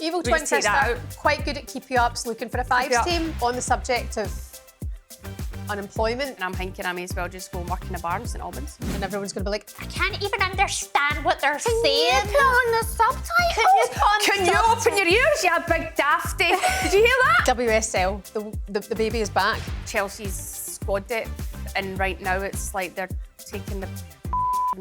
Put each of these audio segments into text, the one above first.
Evil twin sister, quite good at keepy-ups, looking for a fives team on the subject of unemployment. And I'm thinking I may as well just go and work in a bar in St Albans. And everyone's going to be like, I can't even understand what they're saying. Can you put on the subtitles? Can you open your ears, you big dafty? Did you hear that? WSL, the baby is back. Chelsea's squad depth, and right now it's like they're taking the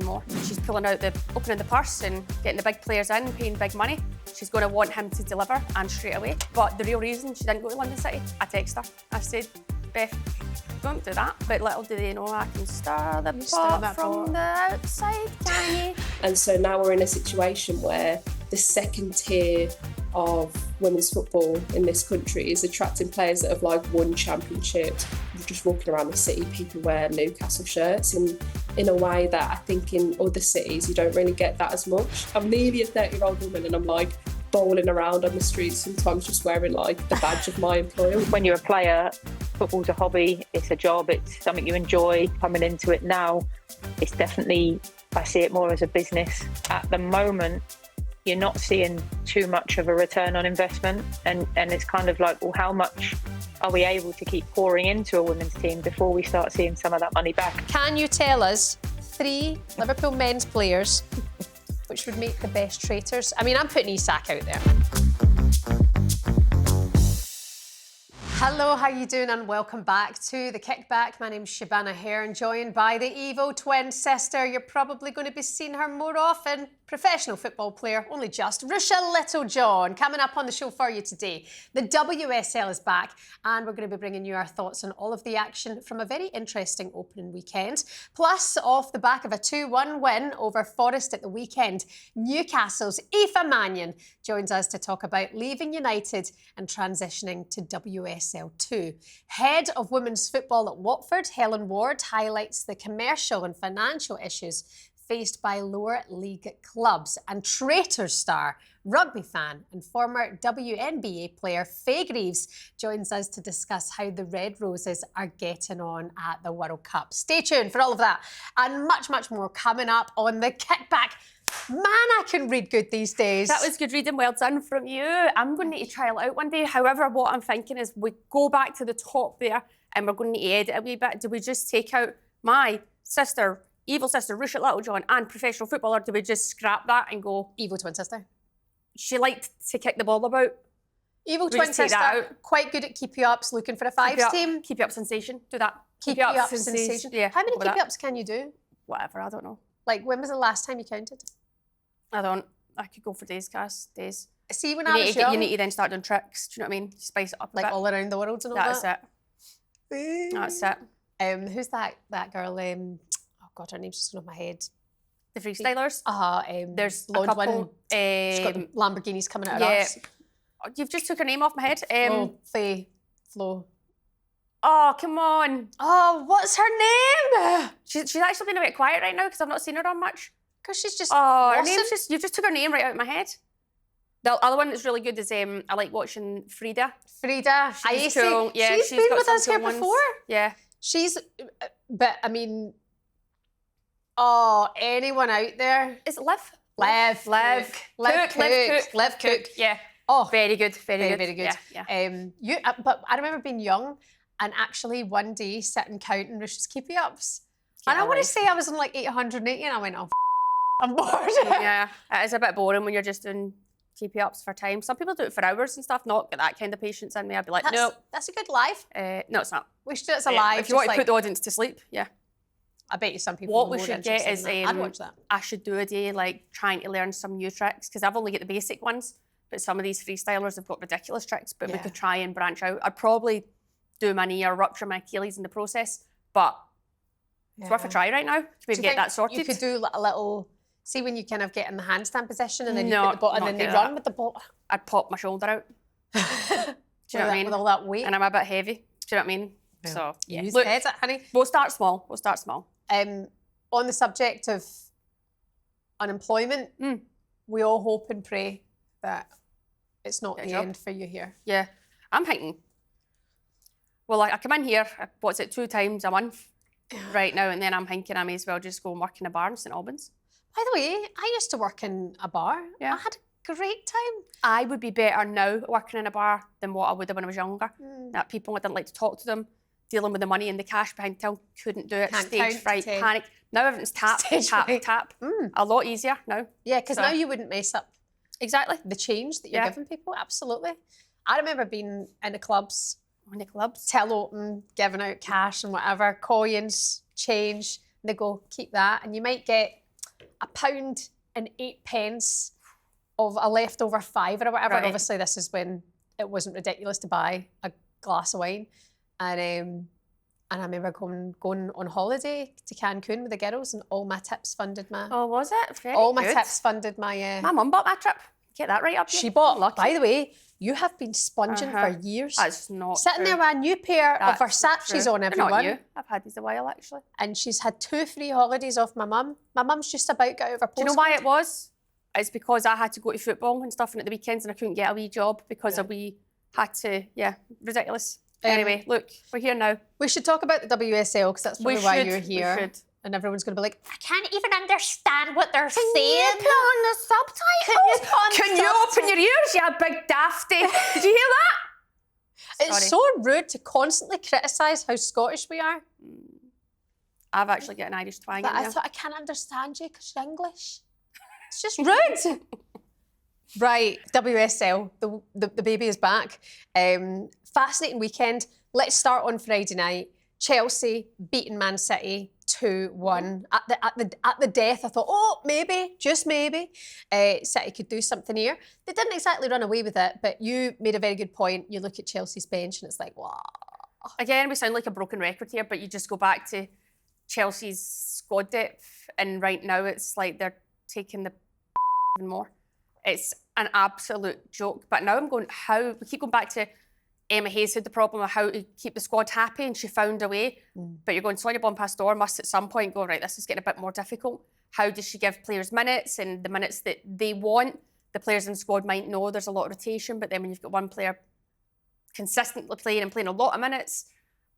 more. She's pulling out opening the purse and getting the big players in, paying big money. She's going to want him to deliver, and straight away. But the real reason she didn't go to London City, I texted her. I said, Beth, don't do that. But little do they know I can stir the pot from the outside, can you? And so now we're in a situation where the second tier of women's football in this country is attracting players that have like won championships. Just walking around the city, people wear Newcastle shirts, and in a way that I think in other cities you don't really get that as much. I'm nearly a 30-year-old woman and I'm like bowling around on the streets sometimes just wearing like the badge of my employer. When you're a player, football's a hobby, it's a job, it's something you enjoy. Coming into it now, it's definitely, I see it more as a business. At the moment, you're not seeing too much of a return on investment, and it's kind of like, well, how much are we able to keep pouring into a women's team before we start seeing some of that money back? Can you tell us 3 Liverpool men's players which would make the best traitors? I mean, I'm putting Isak out there. Hello, how you doing? And welcome back to The Kickback. My name's Shebahn here, and joined by the evil twin sister. You're probably going to be seeing her more often. Professional football player, only just. Ruesha Littlejohn, coming up on the show for you today. The WSL is back, and we're going to be bringing you our thoughts on all of the action from a very interesting opening weekend. Plus, off the back of a 2-1 win over Forest at the weekend, Newcastle's Aoife Mannion joins us to talk about leaving United and transitioning to WSL 2. Head of women's football at Watford, Helen Ward, highlights the commercial and financial issues faced by lower league clubs. And Traitors star, rugby fan and former WNBA player Fay Greaves joins us to discuss how the Red Roses are getting on at the World Cup. Stay tuned for all of that and much, much more coming up on The Kickback. Man, I can read good these days. That was good reading, well done from you. I'm going to need to trial it out one day. However, what I'm thinking is we go back to the top there and we're going to need to edit a wee bit. Do we just take out my sister, evil sister, Ruesha Littlejohn, and professional footballer? Do we just scrap that and go... Evil twin sister. She liked to kick the ball about. Evil twin sister, quite good at keepy-ups, looking for a fives team. Keepy-up sensation, do that. Keepy-up sensation. Yeah. How many keepy-ups can you do? Whatever, I don't know. Like, when was the last time you counted? I don't. I could go for days, Cass. Days. See, when I was young... You need to then start doing tricks, do you know what I mean? Spice it up a bit. Like all around the world and all that? That's it. That's it. Who's that girl? Oh God, her name's just gone off my head. The freestylers? There's a couple. one. She's got the Lamborghinis coming out of hers. You've just took her name off my head. Flo. Oh, come on. Oh, what's her name? She's actually been a bit quiet right now because I've not seen her on much. Because she's just... Oh, her name's just... You just took her name right out of my head. The other one that's really good is I like watching Frida. She's cool. Yeah, she's been with us here ones. before. Yeah. She's... But, I mean... Oh, anyone out there? Is it Liv? Liv Cook. Yeah. Oh, very good. Very good. Yeah. But I remember being young and actually one day sitting counting Ruesha's keepy-ups. And I want to say I was on like 880 and I went, oh, I'm bored. Yeah, it is a bit boring when you're just doing keepy-ups for time. Some people do it for hours and stuff, not get that kind of patience in me. I'd be like, no. That's a good live. No, it's not. We should do it as a live. If you want to put the audience to sleep, yeah. I bet you some people what we should get is I'd watch that. I should do a day like trying to learn some new tricks because I've only got the basic ones, but some of these freestylers have got ridiculous tricks, but we could try and branch out. I'd probably do my knee or rupture my Achilles in the process, but it's worth a try right now to maybe get that sorted. You could do a little, see when you kind of get in the handstand position and then you put the ball and then they run with the ball. I'd pop my shoulder out. Do you know what I mean? With all that weight. And I'm a bit heavy. Do you know what I mean? Yeah. So, yeah. Look, honey. We'll start small. On the subject of unemployment, we all hope and pray that it's not the end for you here. Yeah. I'm thinking, well, I come in here, 2 times a month right now, and then I'm thinking I may as well just go and work in a bar in St Albans. By the way, I used to work in a bar. Yeah. I had great time. I would be better now working in a bar than what I would have when I was younger. That people, I didn't like to talk to them, dealing with the money and the cash behind till, couldn't do it, Can't stage count fright, to 10. panic. Now everything's tap, Stage tap, fright. tap. A lot easier now. Yeah, because So- now you wouldn't mess up Exactly. the change that you're Yeah. giving people. Absolutely. I remember being in the clubs, On the clubs. till open, giving out cash and whatever, coins, change. And they go, keep that. And you might get £1.08 of a leftover fiver or whatever. Right. And obviously, this is when it wasn't ridiculous to buy a glass of wine. And I remember going on holiday to Cancun with the girls, and all my tips funded my. Oh, was it? Very all my good. tips funded my. My mum bought my trip. Get that right up here. She bought. Lucky. By the way, you have been sponging for years. That's not Sitting true. there with a new pair That's of not Versace's true. on, They're everyone. Not you. I've had these a while, actually. And she's had 2 free holidays off my mum. My mum's just about got out of her Do you know why it was? It's because I had to go to football and stuff and at the weekends and I couldn't get a wee job because we had to, ridiculous. Anyway, look, we're here now. We should talk about the WSL because that's probably why you're We here. should. And everyone's going to be like, I can't even understand what they're saying. on the subtitles? Can you open your ears, you big dafty? Did you hear that? it's so rude to constantly criticise how Scottish we are. I've actually got an Irish twang But in I there. thought I can't understand you because you're English. It's just rude. Right, WSL, the baby is back. Fascinating weekend. Let's start on Friday night. Chelsea beating Man City 2-1. At the death, I thought, oh, maybe, just maybe, City could do something here. They didn't exactly run away with it, but you made a very good point. You look at Chelsea's bench and it's like, wow. Again, we sound like a broken record here, but you just go back to Chelsea's squad depth and right now it's like they're taking the even more. It's an absolute joke. But now I'm going, we keep going back to Emma Hayes had the problem of how to keep the squad happy and she found a way. But you're going, Sonia Bonpastor must at some point go, right, this is getting a bit more difficult. How does she give players minutes and the minutes that they want? The players in the squad might know there's a lot of rotation, but then when you've got one player consistently playing and playing a lot of minutes,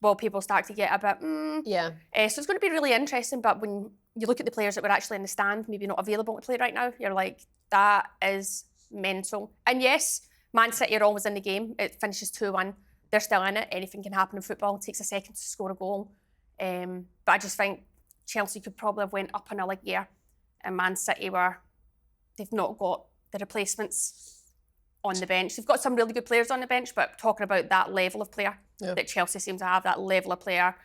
well, people start to get a bit, Yeah. So it's going to be really interesting, but when you look at the players that were actually in the stand, maybe not available to play right now, you're like, that is mental. And yes, Man City are always in the game. It finishes 2-1. They're still in it. Anything can happen in football. It takes a second to score a goal. But I just think Chelsea could probably have went up another gear. And Man City they've not got the replacements on the bench. They've got some really good players on the bench, but talking about that level of player that Chelsea seem to have, that level of player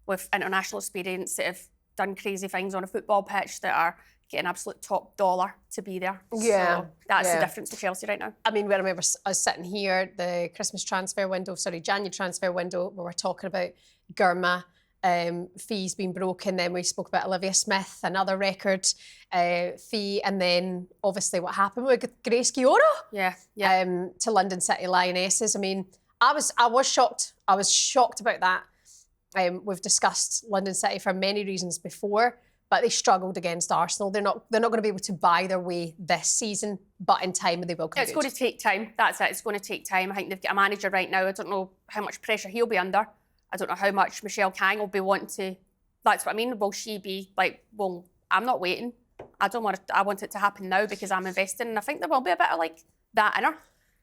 with international experience that have done crazy things on a football pitch that are getting absolute top dollar to be there. Yeah, So that's the yeah. difference to Chelsea right now. I mean, we remember us sitting here, the January transfer window, we were talking about Gurma, fees being broken. Then we spoke about Olivia Smith, another record fee. And then obviously what happened with Grace Giora Yeah. to London City Lionesses. I mean, I was shocked. I was shocked about that. We've discussed London City for many reasons before, but they struggled against Arsenal. They're not going to be able to buy their way this season, but in time they will come It's good. going to take time. That's it. It's going to take time. I think they've got a manager right now. I don't know how much pressure he'll be under. I don't know how much Michelle Kang will be wanting to. That's what I mean. Will she be like, well, I'm not waiting. I want it to happen now because I'm investing. And I think there will be a bit of like that in her.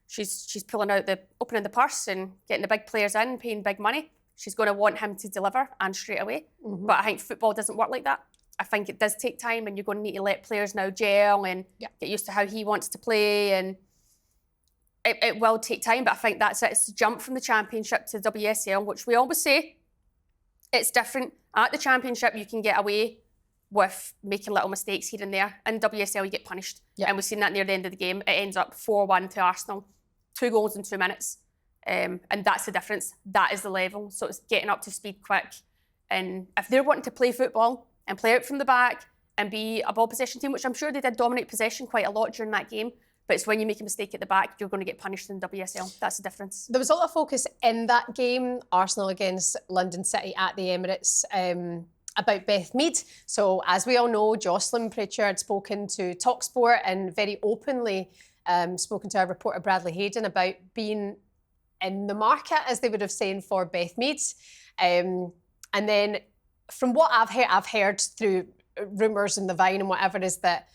She's pulling out opening the purse and getting the big players in, paying big money. She's going to want him to deliver and straight away. But I think football doesn't work like that. I think it does take time and you're going to need to let players now gel and get used to how he wants to play and it will take time, but I think that's it. It's the jump from the Championship to the WSL, which we always say it's different. At the Championship, you can get away with making little mistakes here and there. In WSL, you get punished. Yeah. And we've seen that near the end of the game. It ends up 4-1 to Arsenal. 2 goals in 2 minutes. And that's the difference. That is the level. So it's getting up to speed quick. And if they're wanting to play football and play out from the back and be a ball possession team, which I'm sure they did dominate possession quite a lot during that game, but it's when you make a mistake at the back, you're going to get punished in WSL. That's the difference. There was a lot of focus in that game, Arsenal against London City at the Emirates, about Beth Mead. So as we all know, Jocelyn Pritchard had spoken to talkSPORT and very openly spoken to our reporter Bradley Hayden about being in the market, as they would have said, for Beth Mead. And then from what I've heard through rumours and the Vine and whatever, is that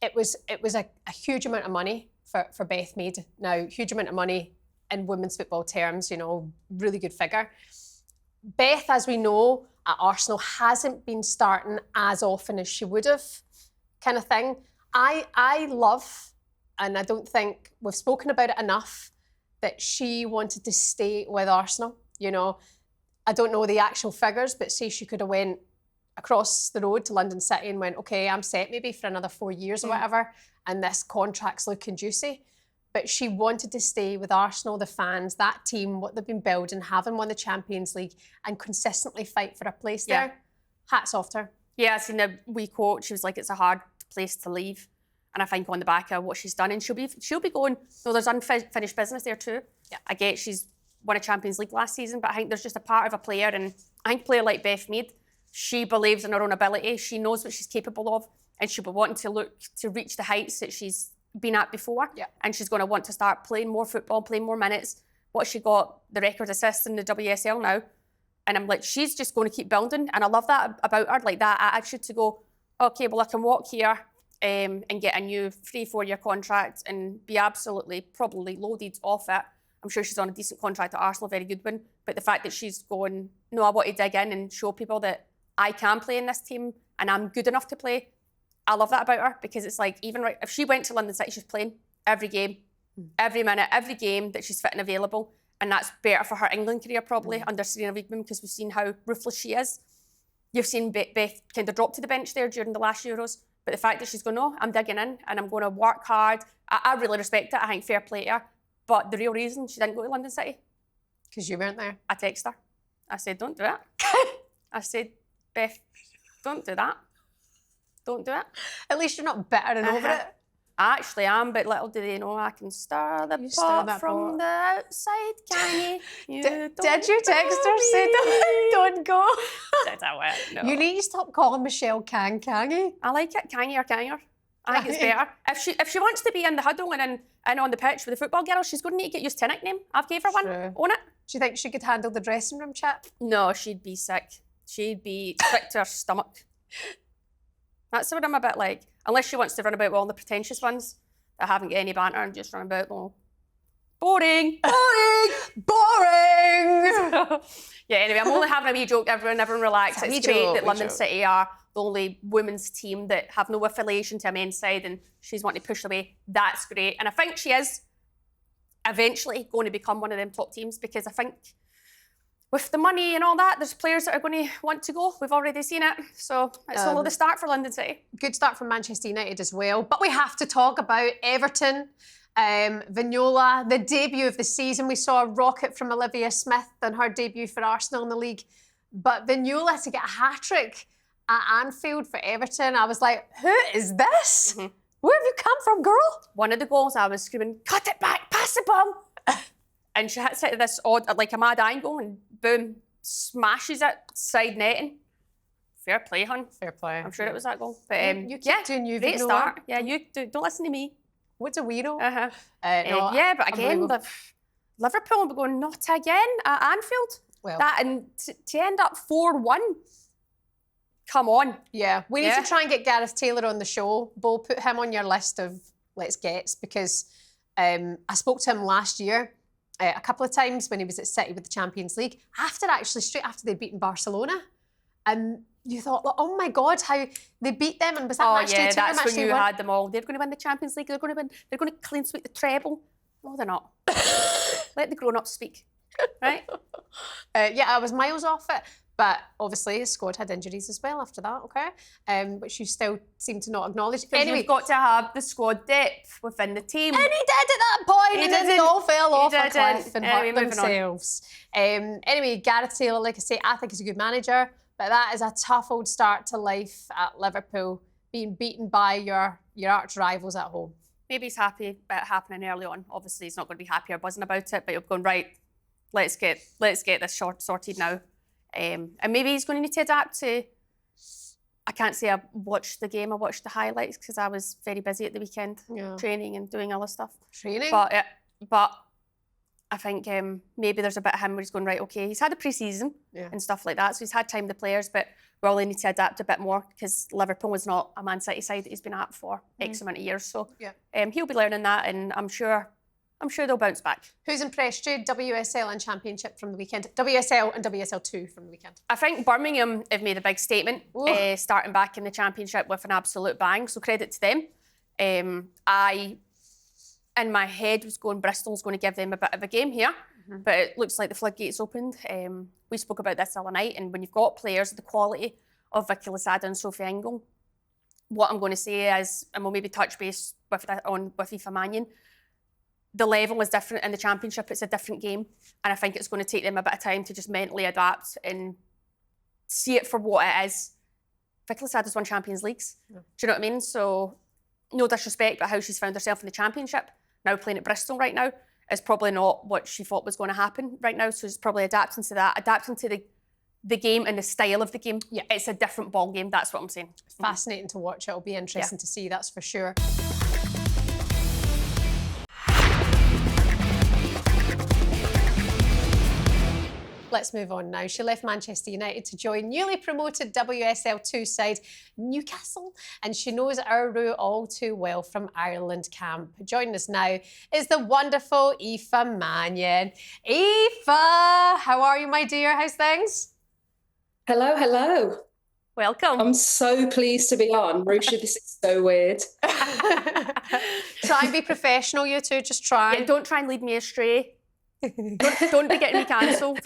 it was a huge amount of money for Beth Mead. Now, huge amount of money in women's football terms, you know, really good figure. Beth, as we know, at Arsenal hasn't been starting as often as she would have, kind of thing. I love, and I don't think we've spoken about it enough, that she wanted to stay with Arsenal. You know, I don't know the actual figures, but say she could have went across the road to London City and went, okay, I'm set maybe for another 4 years or whatever, and this contract's looking juicy. But she wanted to stay with Arsenal, the fans, that team, what they've been building, having won the Champions League, and consistently fight for a place there. Hats off to her. Yeah, I seen a wee quote. She was like, it's a hard place to leave. And I think on the back of what she's done, and she'll be going, no, there's unfinished business there too. Yeah. I get she's won a Champions League last season, but I think there's just a part of a player, and I think a player like Beth Mead, she believes in her own ability. She knows what she's capable of, and she'll be wanting to look to reach the heights that she's been at before. Yeah. And she's going to want to start playing more football, playing more minutes. What she got, the record assist in the WSL now. And I'm like, she's just going to keep building. And I love that about her, like that attitude to go, okay, well, I can walk here and get a new 3-4 year contract and be absolutely probably loaded off it. I'm sure she's on a decent contract at Arsenal, a very good one. But the fact that she's going, no, I want to dig in and show people that I can play in this team and I'm good enough to play. I love that about her, because it's like, even right, if she went to London City, she's playing every game, every minute, every game that she's fit and available. And that's better for her England career probably under Serena Vignola, because we've seen how ruthless she is. You've seen Beth kind of drop to the bench there during the last Euros. But the fact that she's going, no, I'm digging in and I'm going to work hard. I really respect it. I think fair play to her. But the real reason she didn't go to London City? Because you weren't there. I texted her. I said, don't do it. I said, Beth, don't do that. Don't do it. At least you're not bitter and over it. I actually am, but little do they know I can stir the pot from the outside, can you? Did you text her say don't go? Did I wet? No. You need to stop calling Michelle Cangy. I like it, Cangy or Canger. I think it's better. If she wants to be in the huddle and on the pitch with the football girls, she's going to need to get used to a nickname. I've gave her one. Own it. Do you think she could handle the dressing room chat? No, she'd be sick. She'd be sick to her stomach. That's what I'm a bit like. Unless she wants to run about with all the pretentious ones that haven't got any banter and just run about going, boring. Yeah, anyway, I'm only having a wee joke. Everyone relax. It's great that London City are the only women's team that have no affiliation to a men's side, and she's wanting to push away. That's great. And I think she is eventually going to become one of them top teams, because I think with the money and all that, there's players that are going to want to go. We've already seen it. So it's only the start for London City. Good start from Manchester United as well. But we have to talk about Everton. Vignola, the debut of the season. We saw a rocket from Olivia Smith on her debut for Arsenal in the league. But Vignola to get a hat-trick at Anfield for Everton, I was like, who is this? Where have you come from, girl? One of the goals, I was screaming, cut it back, pass the ball. And she hits it at this odd, like a mad angle, and boom, smashes it, side netting. Fair play, hun. Fair play. I'm sure it was that goal. But you keep doing you, great start. Yeah, you don't listen to me. What a weirdo. No, yeah, but again, Liverpool will be going, not again at Anfield. Well, that and to end up 4-1. Come on. Yeah, we need to try and get Gareth Taylor on the show. Bo, put him on your list of Let's Gets, because I spoke to him last year a couple of times when he was at City with the Champions League, straight after they'd beaten Barcelona. And you thought, oh my God, how they beat them, and was that match day two? That's when you had them all. They're going to win the Champions League. They're going to win. They're going to clean sweep the treble. No, they're not. Let the grown-ups speak, right? I was miles off it. But obviously, the squad had injuries as well after that, okay? Which you still seem to not acknowledge. Anyway, you've got to have the squad depth within the team. And he did at that point, and then they all fell off a cliff and hurt themselves. Anyway, Gareth Taylor, like I say, I think he's a good manager, but that is a tough old start to life at Liverpool, being beaten by your arch rivals at home. Maybe he's happy about it happening early on. Obviously, he's not going to be happy or buzzing about it, but he'll go, right, let's get this sorted now. And maybe he's going to need to adapt to. I can't say I watched the game. I watched the highlights because I was very busy at the weekend, training and doing other stuff. Training, but I think maybe there's a bit of him where he's going, right, okay, he's had a pre-season and stuff like that, so he's had time with the players, but we all need to adapt a bit more because Liverpool is not a Man City side that he's been at for X amount of years. So he'll be learning that, and I'm sure they'll bounce back. Who's impressed you? WSL and Championship from the weekend. WSL and WSL2 from the weekend. I think Birmingham have made a big statement, starting back in the Championship with an absolute bang, so credit to them. I, in my head, was going Bristol's going to give them a bit of a game here, but it looks like the floodgates opened. We spoke about this the other night, and when you've got players of the quality of Vicky Losada and Sophie Ingle, what I'm going to say is, and we'll maybe touch base with Aoife Mannion, the level is different in the Championship. It's a different game, and I think it's going to take them a bit of time to just mentally adapt and see it for what it is. Vicky Losada's won Champions Leagues. Do you know what I mean? So no disrespect, but how she's found herself in the Championship, now playing at Bristol right now, is probably not what she thought was going to happen right now. So she's probably adapting to that, adapting to the game and the style of the game. Yeah, it's a different ball game. That's what I'm saying. Fascinating to watch. It'll be interesting to see, that's for sure. Let's move on now. She left Manchester United to join newly promoted WSL2 side Newcastle, and she knows our route all too well from Ireland camp. Joining us now is the wonderful Aoife Mannion. Aoife, how are you, my dear? How's things? Hello, hello. Welcome. I'm so pleased to be on. Ruesha, this is so weird. Try and be professional, you two. Just try. Yeah, don't try and lead me astray. Don't be getting me cancelled.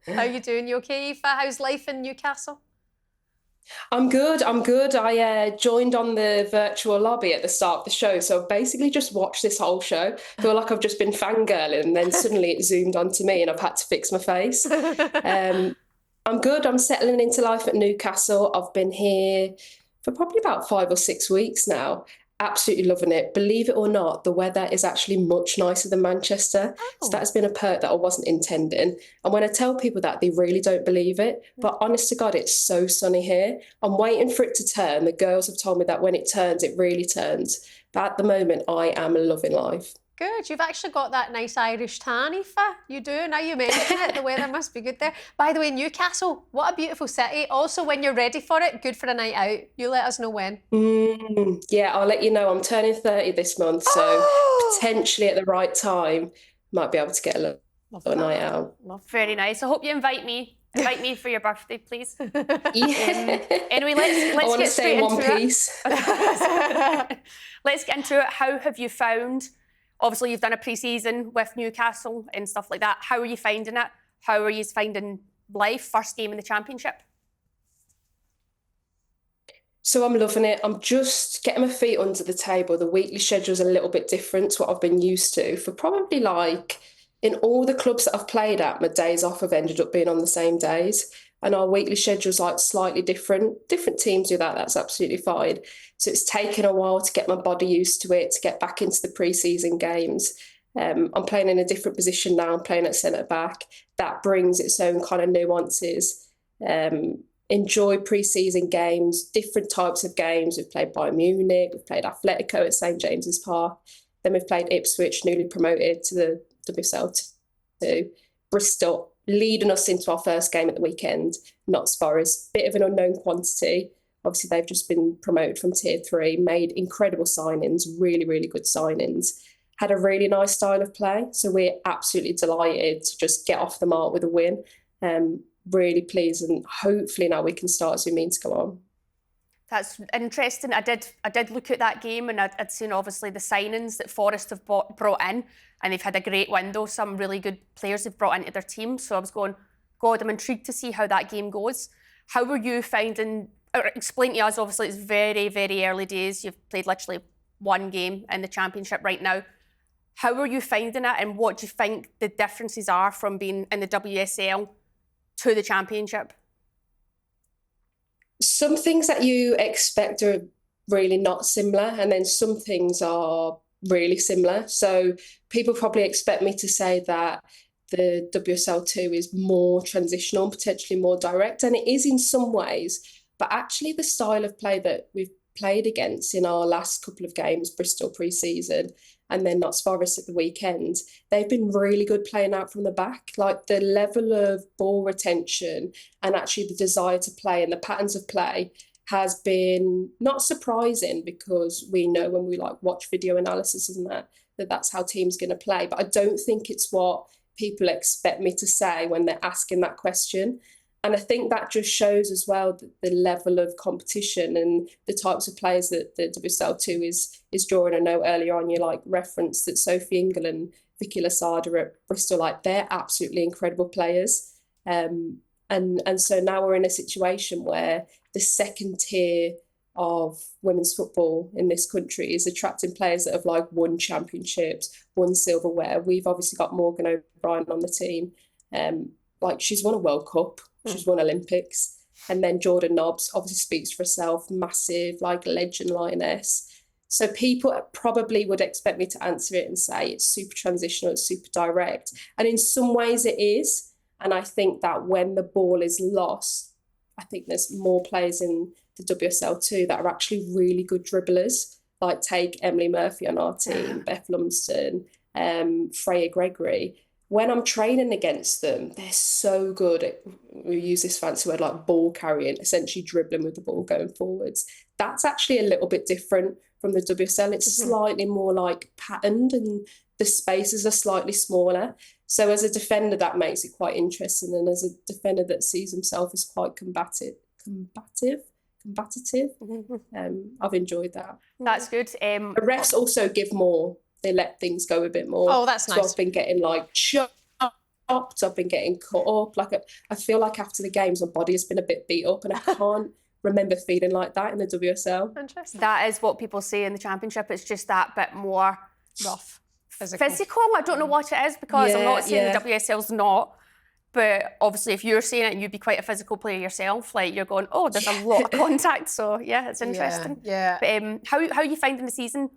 How you doing? You okay, Aoife? How's life in Newcastle? I'm good. I joined on the virtual lobby at the start of the show, so I've basically just watched this whole show. I feel like I've just been fangirling, and then suddenly it zoomed onto me and I've had to fix my face. I'm good. I'm settling into life at Newcastle. I've been here for probably about 5 or 6 weeks now. Absolutely loving it. Believe it or not, the weather is actually much nicer than Manchester. So that has been a perk that I wasn't intending. And when I tell people that, they really don't believe it. But honest to God, it's so sunny here. I'm waiting for it to turn. The girls have told me that when it turns, it really turns. But at the moment, I am loving life. Good. You've actually got that nice Irish tan, Aoife. You do. Now you mention it, the weather must be good there. By the way, Newcastle, what a beautiful city. Also, when you're ready for it, good for a night out. You let us know when. Yeah, I'll let you know. I'm turning 30 this month, so potentially at the right time, might be able to get a little night out. Very nice. I hope you invite me. Invite me for your birthday, please. Yeah. Anyway, let's get straight into it. Let's get into it. How have you found... Obviously, you've done a pre-season with Newcastle and stuff like that. How are you finding it? How are you finding life? First game in the Championship? So I'm loving it. I'm just getting my feet under the table. The weekly schedule's a little bit different to what I've been used to. For probably in all the clubs that I've played at, my days off have ended up being on the same days. And our weekly schedule's slightly different. Different teams do that. That's absolutely fine. So it's taken a while to get my body used to it, to get back into the pre-season games. I'm playing in a different position now. I'm playing at centre-back. That brings its own kind of nuances. Enjoy pre-season games, different types of games. We've played Bayern Munich, we've played Atletico at St James's Park. Then we've played Ipswich, newly promoted to the WSL2. Bristol, leading us into our first game at the weekend. Notts Forest, bit of an unknown quantity. Obviously, they've just been promoted from Tier 3, made incredible signings, really, really good signings. Had a really nice style of play. So we're absolutely delighted to just get off the mark with a win. Really pleased, and hopefully now we can start as we mean to go on. That's interesting. I did look at that game, and I'd seen obviously the signings that Forest have brought in, and they've had a great window. Some really good players they've brought into their team. So I was going, God, I'm intrigued to see how that game goes. How were you finding? Or explain to us. Obviously, it's very, very early days. You've played literally one game in the Championship right now. How are you finding it, and what do you think the differences are from being in the WSL to the Championship? Some things that you expect are really not similar, and then some things are really similar. So people probably expect me to say that the WSL2 is more transitional, potentially more direct, and it is in some ways, but actually the style of play that played against in our last couple of games, Bristol pre-season, and then Notts Forest at the weekend, they've been really good playing out from the back. Like the level of ball retention and actually the desire to play and the patterns of play has been not surprising, because we know when we like watch video analysis and that that's how teams going to play. But I don't think it's what people expect me to say when they're asking that question. And I think that just shows as well the level of competition and the types of players that the WSL2 is drawing. I know earlier on you like referenced that Sophie Ingle and Vicky Lasada at Bristol, like they're absolutely incredible players. And so now we're in a situation where the second tier of women's football in this country is attracting players that have like won championships, won silverware. We've obviously got Morgan O'Brien on the team. Like she's won a World Cup, she's won Olympics. And then Jordan Nobbs obviously speaks for herself, massive, like legend lioness. So people probably would expect me to answer it and say it's super transitional, it's super direct. And in some ways it is. And I think that when the ball is lost, I think there's more players in the WSL2 that are actually really good dribblers. Like take Emily Murphy on our team, Beth Lumsden, Fay Greaves. When I'm training against them, they're so good at, we use this fancy word like ball carrying, essentially dribbling with the ball going forwards. That's actually a little bit different from the WSL. It's slightly more like patterned and the spaces are slightly smaller. So as a defender, that makes it quite interesting. And as a defender that sees himself as quite combative, I've enjoed that. That's good. The refs also give more. They let things go a bit more. Oh, that's nice. So I've been getting like chopped, I've been getting cut up. Like I feel like after the games, my body has been a bit beat up and I can't remember feeling like that in the WSL. Interesting. That is what people say in the Championship. It's just that bit more Rough. Physical. I don't know what it is, because I'm not saying the WSL's not. But obviously, if you're saying it and you'd be quite a physical player yourself, like you're going, oh, there's a lot of contact. So yeah, it's interesting. Yeah. But how are you finding the season?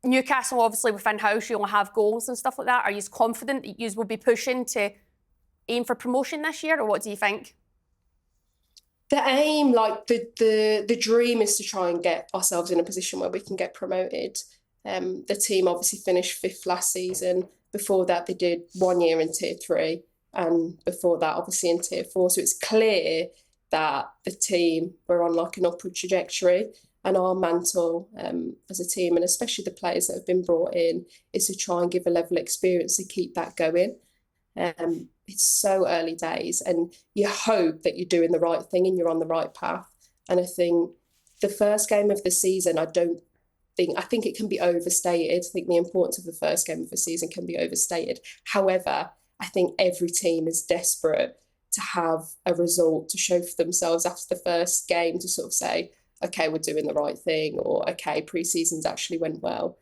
Newcastle, obviously, within house, you only have goals and stuff like that. Are you confident that you will be pushing to aim for promotion this year, or what do you think? The aim, like the dream, is to try and get ourselves in a position where we can get promoted. The team obviously finished 5th last season. Before that, they did 1 year in Tier 3, and before that, obviously in Tier 4. So it's clear that the team were on like an upward trajectory. And our mantle as a team, and especially the players that have been brought in, is to try and give a level of experience to keep that going. It's so early days, and you hope that you're doing the right thing and you're on the right path. And I think the first game of the season, I think it can be overstated. I think the importance of the first game of the season can be overstated. However, I think every team is desperate to have a result to show for themselves after the first game, to sort of say, okay, we're doing the right thing, or okay, pre-seasons actually went well,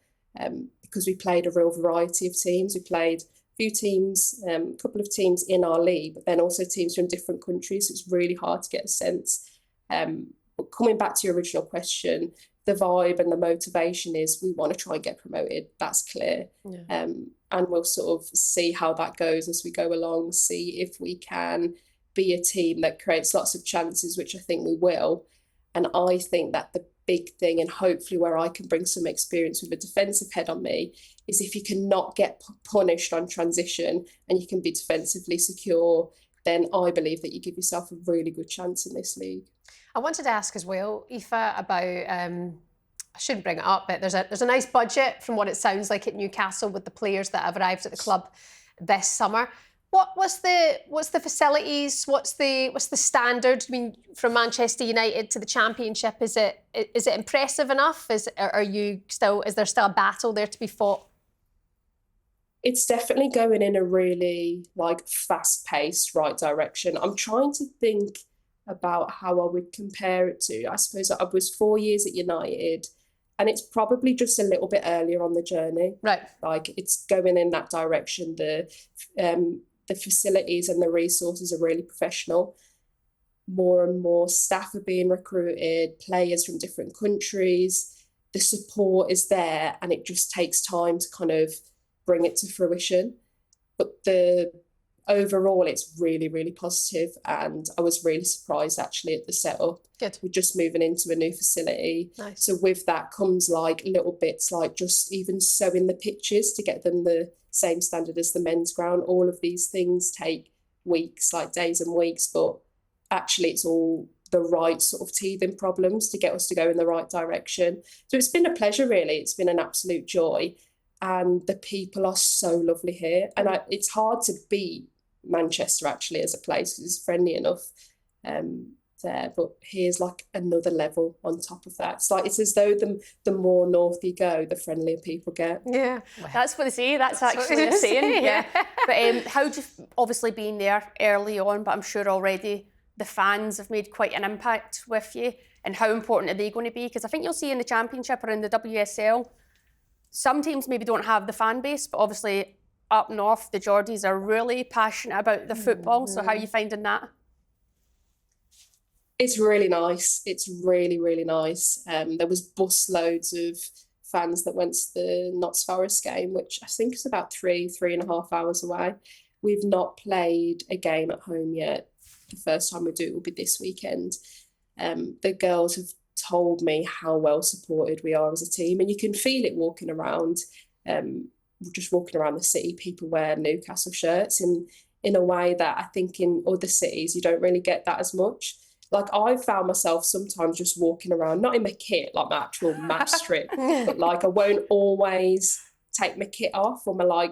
because we played a real variety of teams. We played a few teams, a couple of teams in our league, but then also teams from different countries. So it's really hard to get a sense. But coming back to your original question, the vibe and the motivation is we want to try and get promoted. That's clear. Yeah. And we'll sort of see how that goes as we go along, see if we can be a team that creates lots of chances, which I think we will. And I think that the big thing, and hopefully where I can bring some experience with a defensive head on me, is if you can not get punished on transition and you can be defensively secure, then I believe that you give yourself a really good chance in this league. I wanted to ask as well, Aoife, about, I shouldn't bring it up, but there's a nice budget from what it sounds like at Newcastle with the players that have arrived at the club this summer. What's the facilities? What's the standard? I mean, from Manchester United to the Championship, is it impressive enough? Is there still a battle there to be fought? It's definitely going in a really like fast-paced right direction. I'm trying to think about how I would compare it to. I suppose I was 4 years at United, and it's probably just a little bit earlier on the journey. Right. Like it's going in that direction. The facilities and the resources are really professional. More and more staff are being recruited, players from different countries. The support is there, and it just takes time to kind of bring it to fruition. But the overall, it's really, really positive, and I was really surprised actually at the setup. Good. We're just moving into a new facility. Nice. So with that comes like little bits like just even sewing the pitches to get them the same standard as the men's ground. All of these things take weeks, like days and weeks, but actually it's all the right sort of teething problems to get us to go in the right direction. So it's been a pleasure, really. It's been an absolute joy. And the people are so lovely here. And it's hard to beat Manchester actually as a place because it's friendly enough there, but here's like another level on top of that. It's as though the more north you go, the friendlier people get. Yeah, That's what they say. That's actually a saying. Yeah. But how do you, obviously being there early on, but I'm sure already the fans have made quite an impact with you, and how important are they going to be? Because I think you'll see in the Championship or in the WSL, some teams maybe don't have the fan base, but obviously up north, the Geordies are really passionate about the football. So how are you finding that? It's really nice. It's really, really nice. There was bus loads of fans that went to the Notts Forest game, which I think is about 3.5 hours away. We've not played a game at home yet. The first time we do it will be this weekend. The girls have told me how well supported we are as a team, and you can feel it walking around. Just walking around the city, people wear Newcastle shirts in a way that I think in other cities you don't really get that as much. Like I found myself sometimes just walking around, not in my kit, like my actual match strip, but like I won't always take my kit off, or my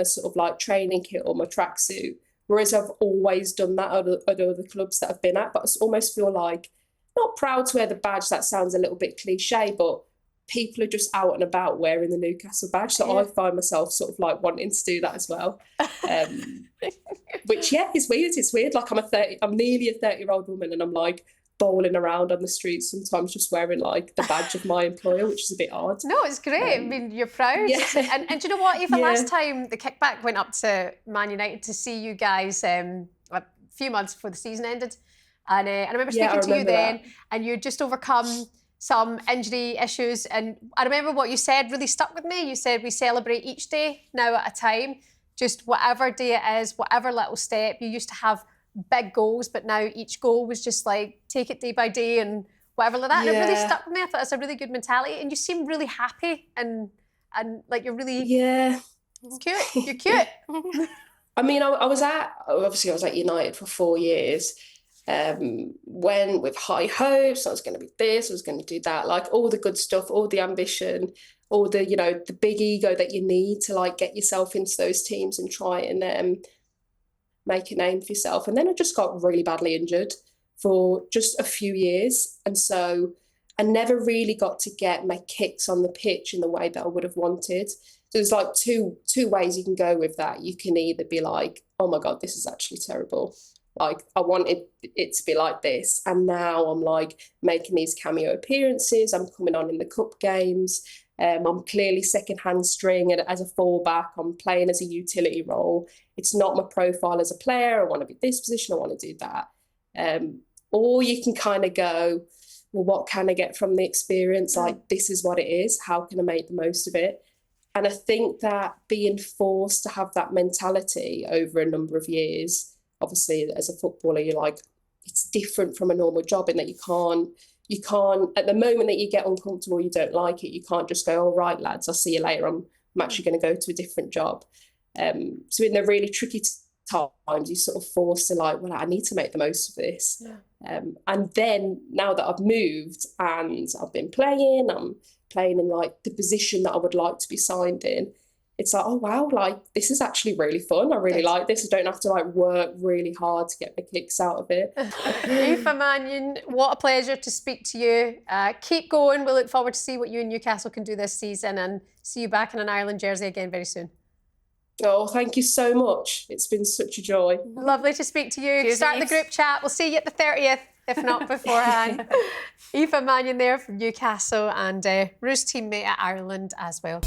sort of like training kit or my tracksuit. Whereas I've always done that at other clubs that I've been at, but I almost feel like not proud to wear the badge. That sounds a little bit cliche, but people are just out and about wearing the Newcastle badge. So I find myself sort of like wanting to do that as well. Which is weird. It's weird. Like I'm nearly a 30-year-old woman, and I'm like bowling around on the streets sometimes just wearing like the badge of my employer, which is a bit odd. No, it's great. I mean, you're proud. Yeah. And do you know what? Even last time the kickback went up to Man United to see you guys a few months before the season ended. And I remember speaking to you then, and you'd just overcome some injury issues. And I remember what you said really stuck with me. You said we celebrate each day now at a time, just whatever day it is, whatever little step. You used to have big goals, but now each goal was just like, take it day by day and whatever like that. And it really stuck with me. I thought it's a really good mentality. And you seem really happy and like you're really cute. You're cute. I mean, I was at United for 4 years. When with high hopes, I was going to be this, I was going to do that, like all the good stuff, all the ambition, all the, the big ego that you need to like get yourself into those teams and try and make a name for yourself. And then I just got really badly injured for just a few years. And so I never really got to get my kicks on the pitch in the way that I would have wanted. So there's like two ways you can go with that. You can either be like, oh my God, this is actually terrible. Like I wanted it to be like this. And now I'm like making these cameo appearances. I'm coming on in the cup games. I'm clearly second-hand string, and as a fallback, I'm playing as a utility role. It's not my profile as a player. I want to be this position. I want to do that. Or you can kind of go, well, what can I get from the experience? Like, this is what it is. How can I make the most of it? And I think that being forced to have that mentality over a number of years, obviously as a footballer, you're like, it's different from a normal job in that you can't, at the moment that you get uncomfortable, you don't like it, you can't just go, all right, lads, I'll see you later. I'm actually going to go to a different job. So in the really tricky times, you're sort of forced to like, well, I need to make the most of this. And then now that I've moved and I've been playing, I'm playing in like the position that I would like to be signed in. It's like, oh wow, like this is actually really fun. I really like this. I don't have to like work really hard to get the kicks out of it. Aoife Mannion, what a pleasure to speak to you. Keep going. We look forward to see what you and Newcastle can do this season, and see you back in an Ireland jersey again very soon. Oh, thank you so much. It's been such a joy. Lovely to speak to you. Cheers, Start Aoife. the group chat. We'll see you at the 30th, if not beforehand. Aoife Mannion there from Newcastle, and Rue's teammate at Ireland as well.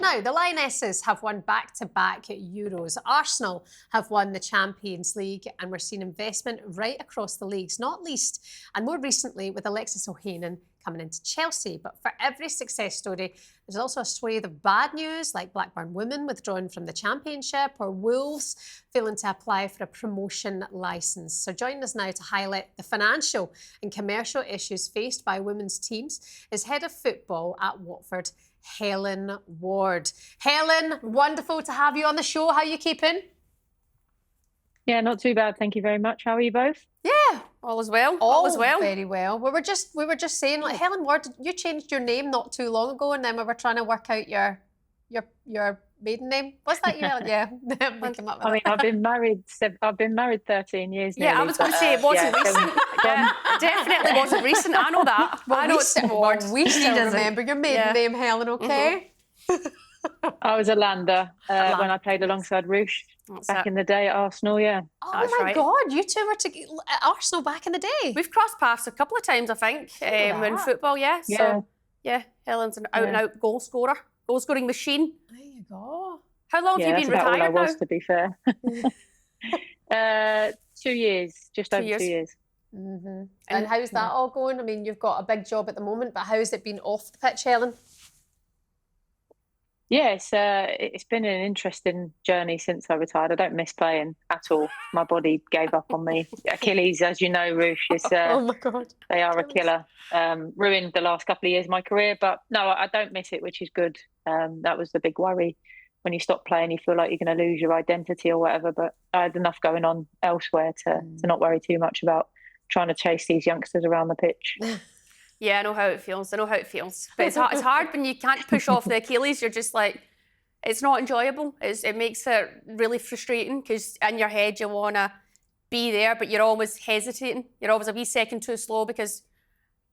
Now, the Lionesses have won back-to-back Euros. Arsenal have won the Champions League, and we're seeing investment right across the leagues, not least, and more recently with Alexis Ohanian coming into Chelsea. But for every success story, there's also a swathe of bad news, like Blackburn women withdrawing from the Championship or Wolves failing to apply for a promotion licence. So joining us now to highlight the financial and commercial issues faced by women's teams is Head of Football at Watford, Helen Ward. Helen, wonderful to have you on the show. How are you keeping? Yeah, not too bad. Thank you very much. How are you both? Yeah, All is well. all is well. very well. We were just saying, like, Helen Ward, you changed your name not too long ago, and then we were trying to work out your maiden name. What's that? Yeah, we came up with I mean, it. I've been married 13 years now. Yeah, I was going to say it wasn't recent. Yeah, definitely wasn't recent. I know that. I know it's Ward. We still doesn't. remember your maiden name, Helen. Okay. I was a lander when I played alongside Ruesha back in the day at Arsenal. Yeah. Oh That's my right. God, you two were at Arsenal back in the day. We've crossed paths a couple of times, I think, in football, yeah. So, yeah, Helen's an out-and-out goal scorer, goal-scoring machine. There you go. How long have you been that's about all I retired now? was, to be fair. 2 years, just over 2 years. Mm-hmm. And how's that all going? I mean, you've got a big job at the moment, but how's it been off the pitch, Helen? Yeah, it's been an interesting journey since I retired. I don't miss playing at all. My body gave up on me. Achilles, as you know, Ruesha, Oh my God. they are a killer. Ruined the last couple of years of my career, but no, I don't miss it, which is good. That was the big worry. When you stop playing, you feel like you're going to lose your identity or whatever, but I had enough going on elsewhere to not worry too much about trying to chase these youngsters around the pitch. Yeah, I know how it feels. But it's hard when you can't push off the Achilles. You're just like, it's not enjoyable. It makes it really frustrating because in your head you want to be there, but you're always hesitating. You're always a wee second too slow because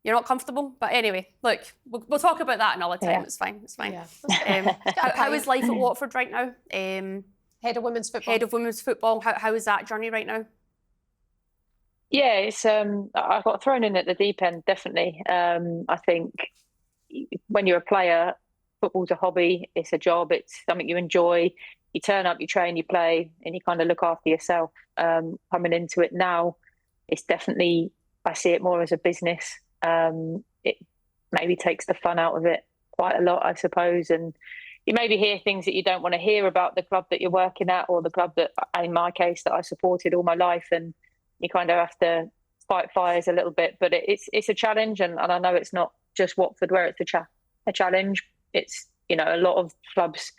you're not comfortable. But anyway, look, we'll talk about that another time. Yeah. It's fine. Yeah. How is life at Watford right now? Head of women's football. Head of women's football. How is that journey right now? Yeah, it's I got thrown in at the deep end, definitely. I think when you're a player, football's a hobby, it's a job, it's something you enjoy. You turn up, you train, you play, and you kind of look after yourself. Coming into it now, it's definitely, I see it more as a business. It maybe takes the fun out of it quite a lot, I suppose. And you maybe hear things that you don't want to hear about the club that you're working at, or the club that, in my case, that I supported all my life. And you kind of have to fight fires a little bit, but it's a challenge, and I know it's not just Watford where it's a challenge. It's, you know, a lot of clubs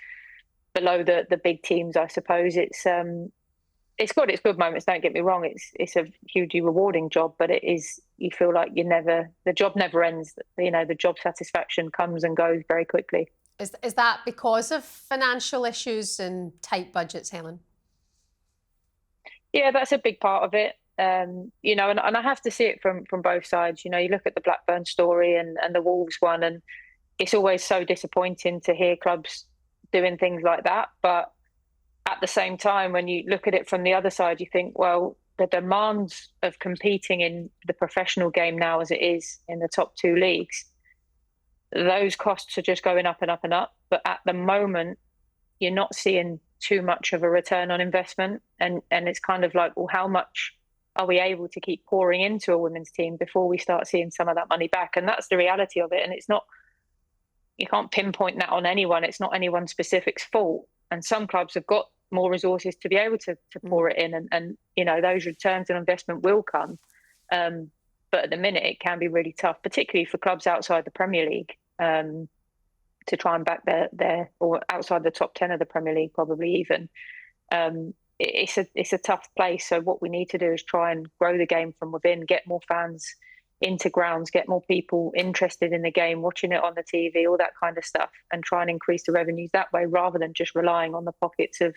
below the big teams, I suppose. It's got its good moments, don't get me wrong. It's a hugely rewarding job, but it is, you feel like the job never ends. You know, the job satisfaction comes and goes very quickly. Is that because of financial issues and tight budgets, Helen? Yeah, that's a big part of it. You know, and I have to see it from both sides. You know, you look at the Blackburn story and the Wolves one, and it's always so disappointing to hear clubs doing things like that. But at the same time, when you look at it from the other side, you think, well, the demands of competing in the professional game now, as it is in the top two leagues, those costs are just going up and up and up. But at the moment, you're not seeing too much of a return on investment. And it's kind of like, well, how much are we able to keep pouring into a women's team before we start seeing some of that money back? And that's the reality of it. And it's not, you can't pinpoint that on anyone. It's not anyone's specific's fault. And some clubs have got more resources to be able to pour it in. And, you know, those returns on investment will come. But at the minute, it can be really tough, particularly for clubs outside the Premier League, to try and back their or outside the top 10 of the Premier League, probably even. It's a tough place. So what we need to do is try and grow the game from within, get more fans into grounds, get more people interested in the game, watching it on the TV, all that kind of stuff, and try and increase the revenues that way, rather than just relying on the pockets of,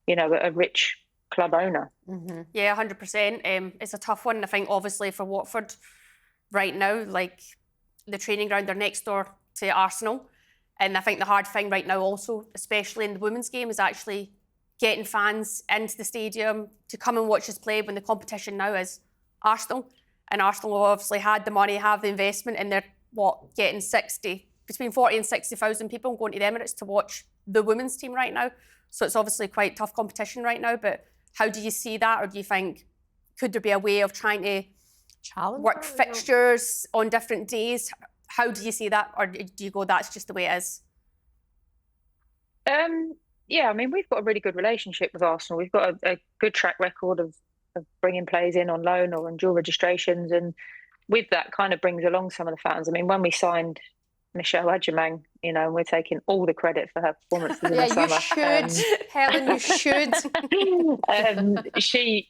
you know, a rich club owner. Mm-hmm. Yeah, 100%. It's a tough one. I think obviously for Watford right now, like the training ground, they're next door to Arsenal. And I think the hard thing right now also, especially in the women's game, is actually getting fans into the stadium to come and watch us play when the competition now is Arsenal. And Arsenal obviously had the money, have the investment, and they're, getting between 40 and 60,000 people going to the Emirates to watch the women's team right now. So it's obviously quite tough competition right now. But how do you see that? Or do you think, could there be a way of trying to work fixtures on different days? How do you see that? Or do you go, that's just the way it is? Yeah, I mean, we've got a really good relationship with Arsenal. We've got a good track record of bringing players in on loan or on dual registrations. And with that kind of brings along some of the fans. I mean, when we signed Michelle Adjemang, you know, and we're taking all the credit for her performances in the summer. You should, Helen, you should. She,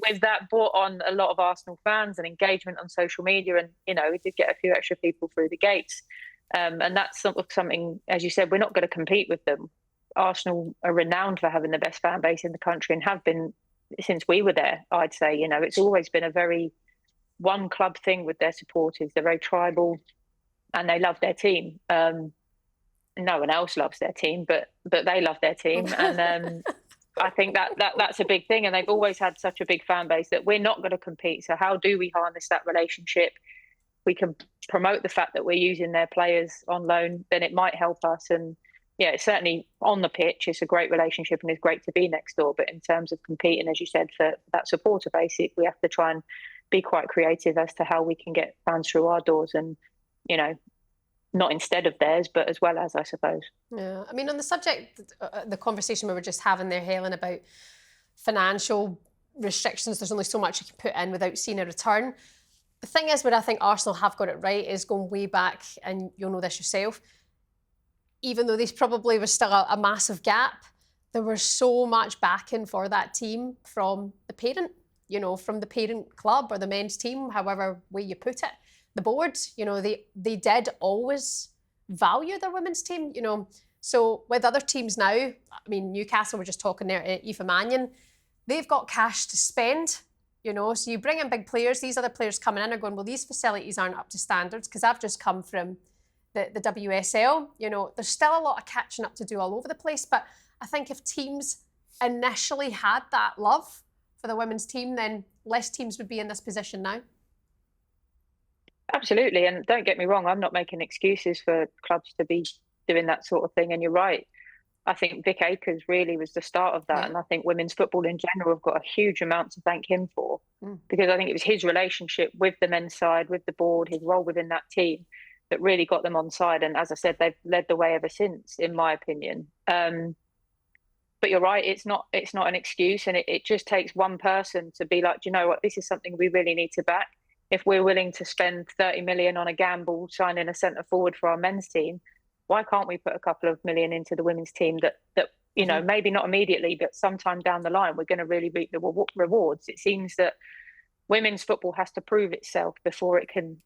with that, brought on a lot of Arsenal fans and engagement on social media. And, you know, we did get a few extra people through the gates. And that's something, as you said, we're not going to compete with them. Arsenal are renowned for having the best fan base in the country and have been since we were there, I'd say. You know, it's always been a very one club thing with their supporters. They're very tribal and they love their team. No one else loves their team, but they love their team. And I think that's a big thing. And they've always had such a big fan base that we're not going to compete. So how do we harness that relationship? We can promote the fact that we're using their players on loan, then it might help us. And yeah, it's certainly on the pitch, it's a great relationship and it's great to be next door. But in terms of competing, as you said, for that supporter base, we have to try and be quite creative as to how we can get fans through our doors and, you know, not instead of theirs, but as well as, I suppose. Yeah, I mean, on the subject, the conversation we were just having there, Helen, about financial restrictions, there's only so much you can put in without seeing a return. The thing is, where I think Arsenal have got it right is going way back, and you'll know this yourself, even though there probably was still a massive gap, there was so much backing for that team from the parent, you know, from the parent club or the men's team, however way you put it. The board, you know, they did always value their women's team, you know. So with other teams now, I mean, Newcastle, we're just talking there, Aoife Mannion, they've got cash to spend, you know. So you bring in big players, these other players coming in are going, well, these facilities aren't up to standards because I've just come from the WSL, you know. There's still a lot of catching up to do all over the place, but I think if teams initially had that love for the women's team, then less teams would be in this position now. Absolutely, and don't get me wrong, I'm not making excuses for clubs to be doing that sort of thing, and you're right. I think Vic Akers really was the start of that, and I think women's football in general have got a huge amount to thank him for, because I think it was his relationship with the men's side, with the board, his role within that team that really got them on side. And as I said, they've led the way ever since, in my opinion. But you're right, it's not an excuse, and it just takes one person to be like, do you know what, this is something we really need to back. If we're willing to spend 30 million on a gamble signing a centre forward for our men's team, why can't we put a couple of million into the women's team that you know, maybe not immediately, but sometime down the line, we're going to really reap the rewards. It seems that women's football has to prove itself before it can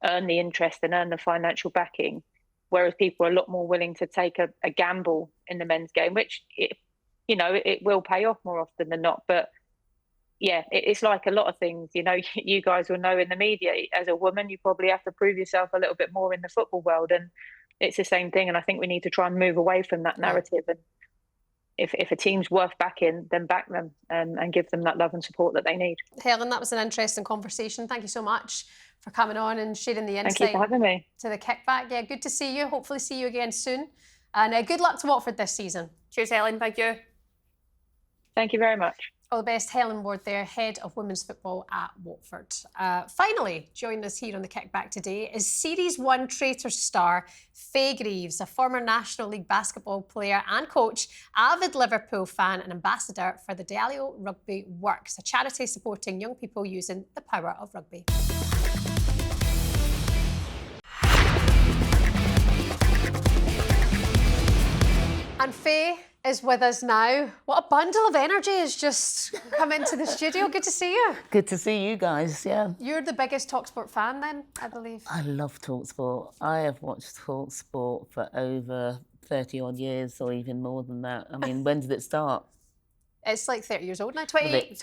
earn the interest and earn the financial backing, whereas people are a lot more willing to take a gamble in the men's game, which, it will pay off more often than not. But yeah, it's like a lot of things, you know, you guys will know in the media, as a woman, you probably have to prove yourself a little bit more in the football world. And it's the same thing. And I think we need to try and move away from that narrative. And if a team's worth backing, then back them and give them that love and support that they need. Helen, that was an interesting conversation. Thank you so much for coming on and sharing the insight. Thank you for having me. To the kickback. Yeah, good to see you. Hopefully see you again soon. And good luck to Watford this season. Cheers, Helen. Thank you. Thank you very much. All the best. Helen Ward there, Head of Women's Football at Watford. Finally, joining us here on the Kickback today is Series 1 Traitors star Fay Greaves, a former National League basketball player and coach, avid Liverpool fan and ambassador for the Dalio Rugby Works, a charity supporting young people using the power of rugby. And Fay is with us now. What a bundle of energy has just come into the studio. Good to see you. Good to see you guys, yeah. You're the biggest talkSPORT fan then, I believe. I love talkSPORT. I have watched talkSPORT for over 30 odd years or even more than that. I mean, when did it start? It's like 30 years old now, 28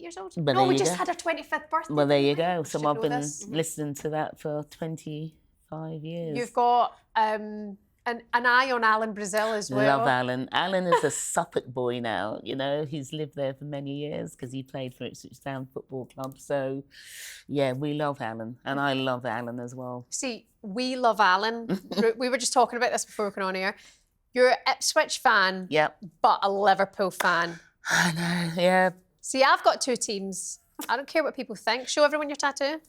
years old. Well, no, we just had our 25th birthday. Well, there you go. So I've been this. listening to that for 25 years. You've got an eye on Alan Brazil as well. Love Alan. Alan is a Suffolk boy now, you know. He's lived there for many years because he played for Ipswich Town Football Club. So, yeah, we love Alan. And I love Alan as well. See, we love Alan. We were just talking about this before we went on air. You're an Ipswich fan, Yep. but a Liverpool fan. I know, yeah. See, I've got two teams. I don't care what people think. Show everyone your tattoo.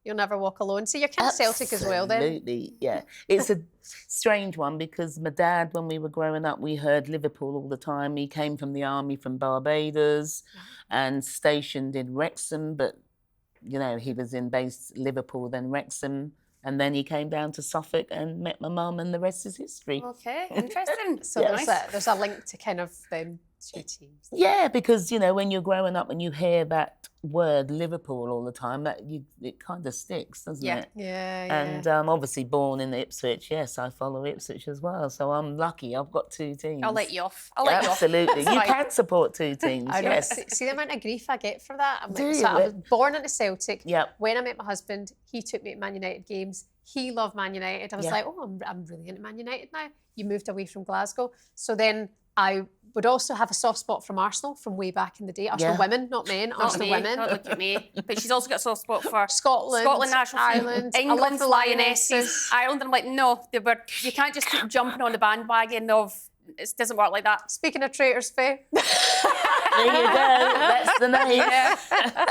You'll never walk alone. So you're kind of Celtic as well then. Absolutely, yeah. It's a strange one because my dad, when we were growing up, we heard Liverpool all the time. He came from the army from Barbados and stationed in Wrexham, but, you know, he was in base Liverpool, then Wrexham. And then he came down to Suffolk and met my mum, and the rest is history. Okay, interesting. So there's a link to kind of them two teams. Yeah, because, you know, when you're growing up and you hear that word Liverpool all the time, it kind of sticks, doesn't it? Yeah. And obviously born in Ipswich, yes, I follow Ipswich as well. So I'm lucky. I've got two teams. I'll let you off. I'll let you off. Absolutely. You Fine. can support two teams, I know. yes. See the amount of grief I get for that? I'm Do like, you? so I was born into Celtic. Yep. When I met my husband, he took me to Man United games. He loved Man United. I was Yeah. like, oh, I'm really into Man United now. You moved away from Glasgow. So then I would also have a soft spot from Arsenal from way back in the day. Arsenal women, not men. Not Arsenal me, women. not look at me. But she's also got a soft spot for Scotland, national team, Ireland, I love England, the Lionesses. Ireland. I'm like, no, you can't just keep jumping on the bandwagon of, it doesn't work like that. Speaking of traitors, Fay. There you go. That's the name. Yeah.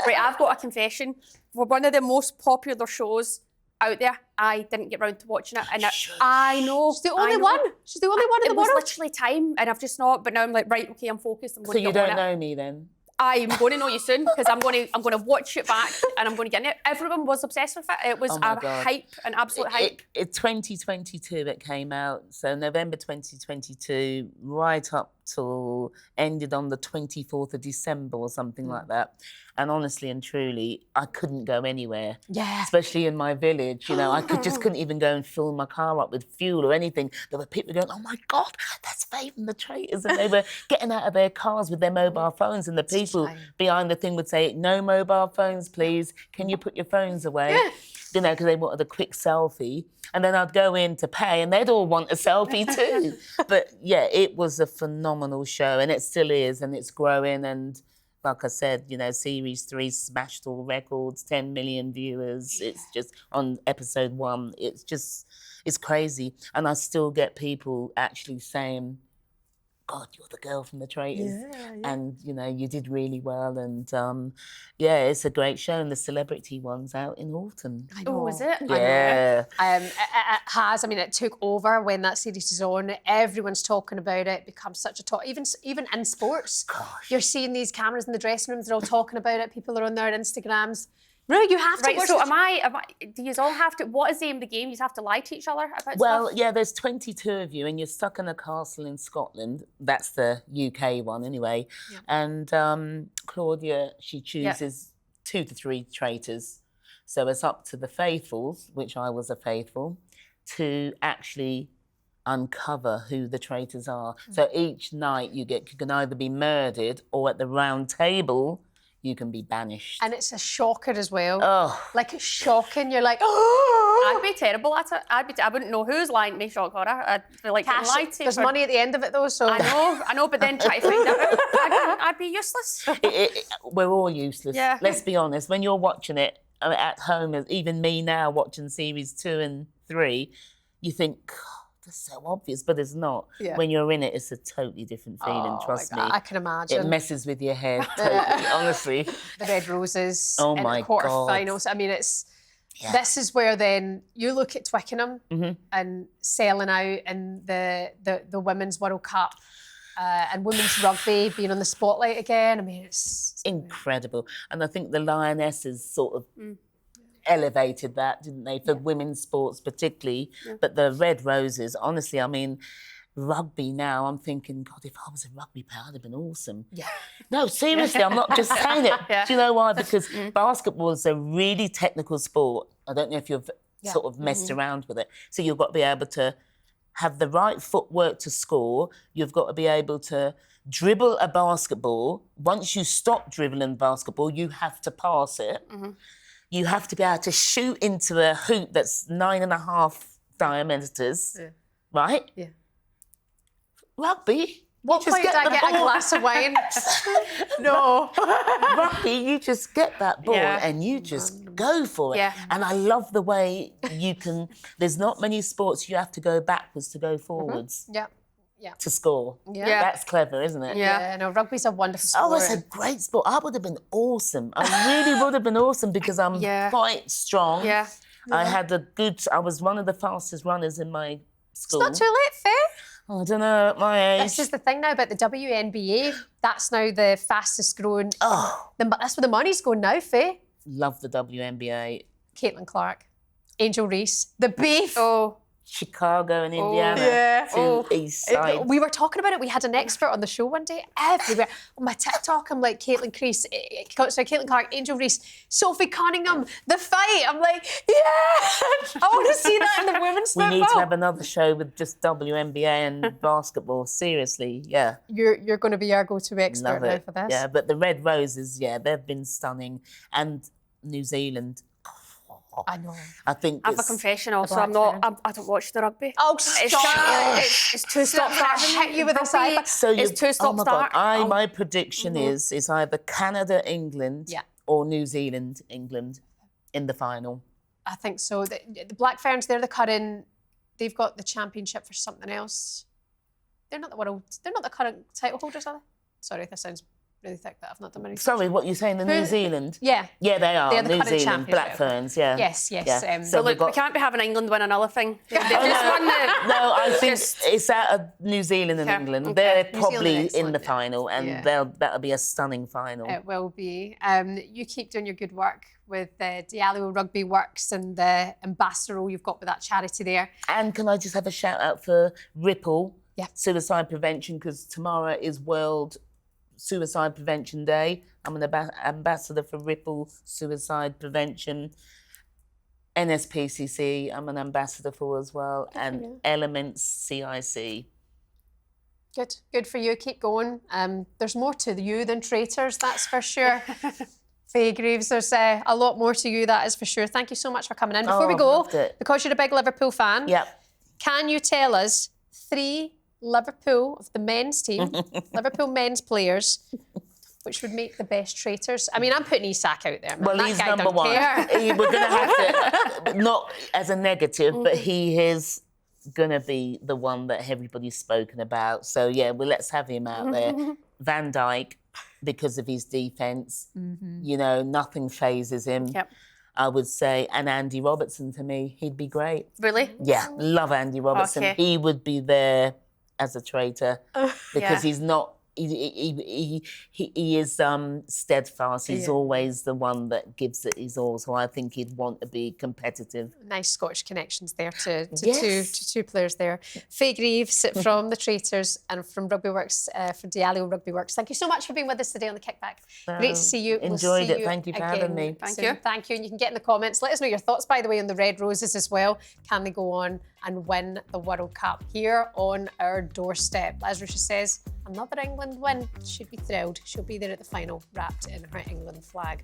Right, I've got a confession. For one of the most popular shows out there, I didn't get round to watching it. And I know. She's the only one. She's the only one in the It was world. literally time, and I've just not. But now I'm like, right, okay, I'm focused. I'm going So to you get on don't it. know me then? I'm going to know you soon because I'm going to watch it back and I'm going to get in it. Everyone was obsessed with it. It was Oh my a God. hype, an absolute hype. 2022 it came out, so November 2022, right up till ended on the 24th of December or something like that. And honestly and truly, I couldn't go anywhere. Yeah. Especially in my village, you know, I couldn't even go and fill my car up with fuel or anything. There were people going, oh my God, that's Fay from the Traitors. And they were getting out of their cars with their mobile phones, and the people behind the thing would say, no mobile phones, please. Can you put your phones away? You know, because they wanted a quick selfie. And then I'd go in to pay and they'd all want a selfie too. But yeah, it was a phenomenal show, and it still is, and it's growing. And like I said, you know, series 3 smashed all records, 10 million viewers. It's just on episode 1. It's crazy. And I still get people actually saying, God, you're the girl from the Traitors. And, you know, you did really well. And, yeah, it's a great show. And the celebrity one's out in autumn. I know. Oh, is it? Yeah. It has. I mean, it took over when that series is on. Everyone's talking about it. It becomes such a talk. Even in sports, you're seeing these cameras in the dressing rooms. They're all talking about it. People are on their Instagrams. Really, you have to Right, watch so it. do you all have to, what is the aim of the game? You have to lie to each other about Well, stuff? yeah, there's 22 of you and you're stuck in a castle in Scotland. That's the UK one anyway. And Claudia, she chooses 2 to 3 traitors. So it's up to the faithfuls, which I was a faithful, to actually uncover who the traitors are. So each night you can either be murdered, or at the round table you can be banished. And it's a shocker as well. Oh. Like, it's shocking. You're like, oh! I'd be terrible at it. I wouldn't know who's lying to me, shock horror. I'd feel like getting lied to. There's money at the end of it though, so... I know, but then try to find out. I'd be useless. We're all useless. Yeah. Let's be honest. When you're watching it at home, even me now watching series 2 and 3, you think, God, that's so obvious, but it's not. Yeah. When you're in it, it's a totally different feeling, trust me. I can imagine. It messes with your head, totally, honestly. The Red Roses Oh in my the quarterfinals. I mean, this is where then you look at Twickenham and selling out in the Women's World Cup and women's rugby being on the spotlight again. I mean, it's incredible. And I think the Lionesses sort of elevated that, didn't they, for women's sports particularly. But the Red Roses, honestly, I mean, rugby now, I'm thinking, God, if I was a rugby player, I'd have been awesome. Yeah. No, seriously, I'm not just saying it. Do you know why? Because basketball is a really technical sport. I don't know if you've sort of messed around with it. So you've got to be able to have the right footwork to score. You've got to be able to dribble a basketball. Once you stop dribbling basketball, you have to pass it. You have to be able to shoot into a hoop that's 9.5 diameters, right? Yeah. Rugby. What point did I get a glass of wine? No. Rugby, you just get that ball and you just go for it. Yeah. And I love the way you can. There's not many sports you have to go backwards to go forwards. Yeah. to score. Yeah. That's clever, isn't it? Yeah. No, rugby's a wonderful sport. Oh, it's a great sport. I would have been awesome. I really would have been awesome because I'm quite strong. Yeah. I was one of the fastest runners in my school. It's not too late, Faye. I don't know, at my age. This is the thing now about the WNBA. That's now the fastest growing. Oh. That's where the money's going now, Faye. Love the WNBA. Caitlin Clark, Angel Reese, the beef. Oh. Chicago and Indiana to East Side. We were talking about it. We had an expert on the show one day. Everywhere on my TikTok, I'm like Caitlin Clark, Angel Reese, Sophie Cunningham, the fight. I'm like, yeah, I want to see that in the women's We football. need to have another show with just WNBA and basketball. Seriously, yeah. You're going to be our go-to expert Love now it. for this. Yeah, but the Red Roses, they've been stunning, and New Zealand. I know. I think I have a confession also. I don't watch the rugby. Oh, stop! It's two stop start. Hit you with a cyber. So it's two stop start. My prediction is either Canada, England, or New Zealand, England, in the final. I think so. The Black Ferns, they're the current. They've got the championship for something else. They're not the current title holders, are they? Sorry, this sounds really thick that I've not done my research. Sorry, what you're saying? New Zealand? Yeah. Yeah, they are. They're the New current Zealand, champions, Black Ferns. Yeah. Yes. Yeah. So look, we can't be having England win another thing. They just won the. No, I think it's out of New Zealand and England. Okay. They're New probably Zealand, in the excellent, final, and that'll be a stunning final. It will be. You keep doing your good work with the Diallo Rugby Works and the ambassador role you've got with that charity there. And can I just have a shout out for Ripple Suicide Prevention, because tomorrow is World Suicide Prevention Day. I'm an ambassador for Ripple Suicide Prevention. NSPCC, I'm an ambassador for as well, and Elements CIC. Good for you. Keep going. There's more to you than Traitors, that's for sure. Fay Greaves, there's a lot more to you, that is for sure. Thank you so much for coming in. Before we go, because you're a big Liverpool fan, can you tell us 3 Liverpool of the men's team, Liverpool men's players, which would make the best Traitors? I mean, I'm putting Isak out there. Man. Well, that he's guy number don't one. care. We're going to have to, not as a negative, but he is going to be the one that everybody's spoken about. So, let's have him out there. Van Dijk, because of his defence, nothing phases him. Yep. I would say, and Andy Robertson, to me, he'd be great. Really? Yeah, love Andy Robertson. Okay. He would be there as a traitor because he's not. He is steadfast. He's always the one that gives it his all. So I think he'd want to be competitive. Nice Scottish connections there to two players there. Fay Greaves from the Traitors and from Rugby Works, for Diallo Rugby Works. Thank you so much for being with us today on the Kickback. Great to see you. Enjoyed we'll it. Thank you for having me. Thank you. Thank you. And you can get in the comments. Let us know your thoughts, by the way, on the Red Roses as well. Can they go on and win the World Cup here on our doorstep? As Ruesha says, another England win. Should be thrilled. She'll be there at the final, wrapped in her England flag.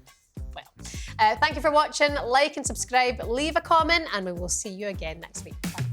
Well, thank you for watching. Like and subscribe. Leave a comment, and we will see you again next week. Bye.